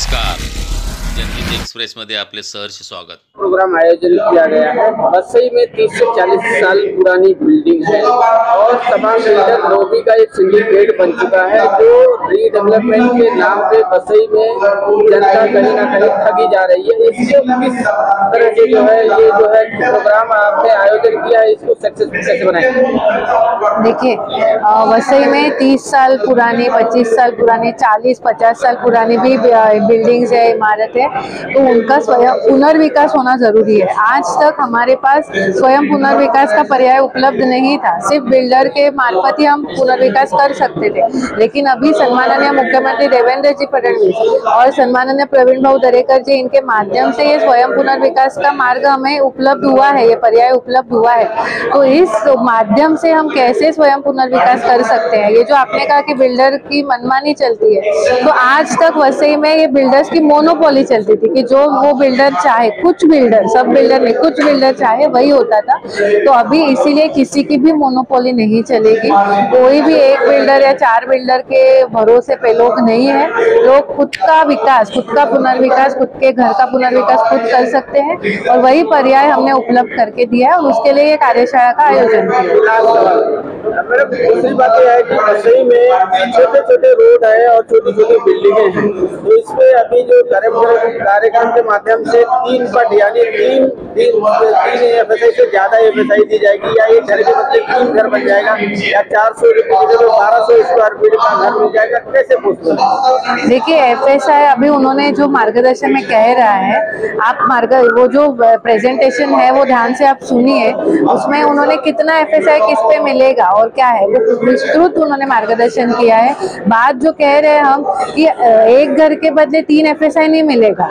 नमस्कार, जनहित एक्सप्रेस मध्ये आपले सहर्ष स्वागत। प्रोग्राम आयोजन किया गया है। बसई में 30 से 40 साल पुरानी बिल्डिंग है और तमाम बिल्डर लॉबी का एक सिंडिकेट बन चुका है, जो रीडेवलपमेंट के नाम पे बसई में जनता कहीं ना कहीं ठगी जा रही है। इसको किस तरह से जो है प्रोग्राम आपने आयोजन किया है, इसको सक्सेसफुल कैसे बनाएंगे? देखिए, वसई में 30 साल पुरानी, 25 साल पुरानी, 40-50 साल पुरानी भी बिल्डिंग्स है, इमारत है, तो उनका स्वयं पुनर्विकास होना जरूरी है। आज तक हमारे पास स्वयं पुनर्विकास का पर्याय उपलब्ध नहीं था। सिर्फ बिल्डर के मार्फत ही हम पुनर्विकास कर सकते थे, लेकिन अभी सम्माननीय मुख्यमंत्री देवेंद्र जी फडणवीस और सम्माननीय प्रवीण भाऊ दरेकर जी, इनके माध्यम से ये स्वयं पुनर्विकास का मार्ग हमें उपलब्ध हुआ है, ये पर्याय उपलब्ध हुआ है। तो इस माध्यम से हम कैसे स्वयं पुनर्विकास कर सकते हैं? ये जो आपने कहा कि बिल्डर की मनमानी चलती है, तो आज तक वसई में ये बिल्डर्स की मोनोपोली चलती थी कि जो वो बिल्डर चाहे, कुछ बिल्डर, सब बिल्डर नहीं, कुछ बिल्डर चाहे वही होता था। तो अभी इसीलिए किसी की भी मोनोपोली नहीं चलेगी। कोई भी एक बिल्डर या 4 बिल्डर के भरोसे पे लोग नहीं है। लोग खुद का विकास, खुद का पुनर्विकास, खुद के घर का पुनर्विकास खुद कर सकते हैं, और वही पर्याय हमने उपलब्ध करके दिया है, और उसके लिए ये कार्यशाला का आयोजन किया। मैडम, दूसरी बात यह है कि बसई में छोटे छोटे रोड है और छोटी छोटी बिल्डिंगें हैं, तो इसमें अभी जो कार्यक्रम के माध्यम से 3 पट यानी 3 FSI से ज्यादा FSI दी जाएगी, या एक घर के बदले 3 घर बन जाएगा, या 400 रुपये 1200 स्क्वायर फीट का घर मिल जाएगा, कैसे पूछते? देखिए, FSI अभी उन्होंने जो मार्गदर्शन में कह रहा है, आप वो जो प्रेजेंटेशन है वो ध्यान से आप सुनिए। उसमें उन्होंने कितना FSI किस पे मिलेगा और क्या है वो विस्तृत उन्होंने मार्गदर्शन किया है। बात जो कह रहे हैं हम कि एक घर के बदले 3 FSI नहीं मिलेगा।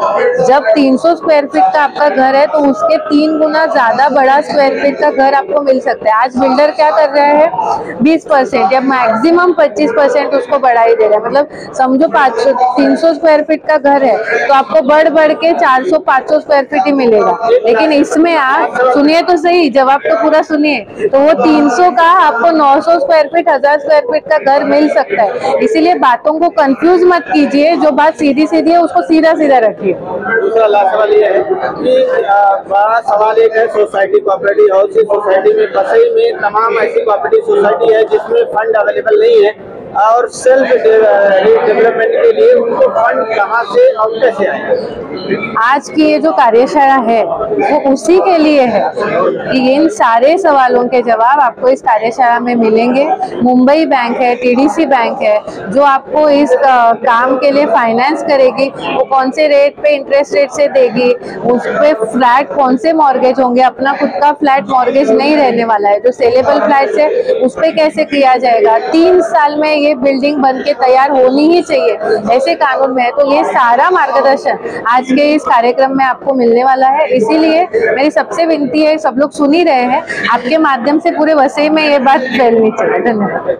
जब 300 स्क्वायर फीट का आपका घर है, तो उसके 3 गुना ज्यादा बड़ा स्क्वायर फीट का घर आपको मिल सकता है। आज बिल्डर क्या कर रहा है, 20% या मैक्सिमम 25% उसको बढ़ाई दे रहा है। मतलब समझो 300 स्क्वायर फीट का घर है, तो आपको बढ़ के 400-500 स्क्वायर फीट ही मिलेगा। लेकिन इसमें आप सुनिए तो सही, जवाब तो पूरा सुनिए, तो वो 300 का आपको 900 स्क्वायर फीट, 1000 स्क्वायर फीट का घर मिल सकता है। इसीलिए बातों को कंफ्यूज मत कीजिए, जो बात सीधी है उसको सीधा रखिए। दूसरा लास्ट सवाल ये है कि बड़ा सवाल एक है, सोसाइटी कोऑपरेटिव हाउसिंग सोसाइटी में बसई में तमाम ऐसी कोऑपरेटिव सोसाइटी है जिसमें फंड अवेलेबल नहीं है, और सेल्फ डेवलपमेंट के लिए उनको फंड कहाँ से और कैसे आए? आज की ये जो कार्यशाला है वो उसी के लिए है कि इन सारे सवालों के जवाब आपको इस कार्यशाला में मिलेंगे। मुंबई बैंक है, TDC बैंक है, जो आपको इस काम के लिए फाइनेंस करेगी। वो कौन से रेट पे, इंटरेस्ट रेट से देगी, उस पे फ्लैट कौन से मॉर्गेज होंगे, अपना खुद का फ्लैट मॉर्गेज नहीं रहने वाला है, जो सेलेबल फ्लैट है उस पे कैसे किया जाएगा। 3 साल में ये बिल्डिंग बन के तैयार होनी ही चाहिए, ऐसे कानून में है। तो ये सारा मार्गदर्शन आज के इस कार्यक्रम में आपको मिलने वाला है। इसीलिए मेरी सबसे विनती है, सब लोग सुन ही रहे हैं, आपके माध्यम से पूरे वसई में ये बात फैलनी चाहिए। धन्यवाद।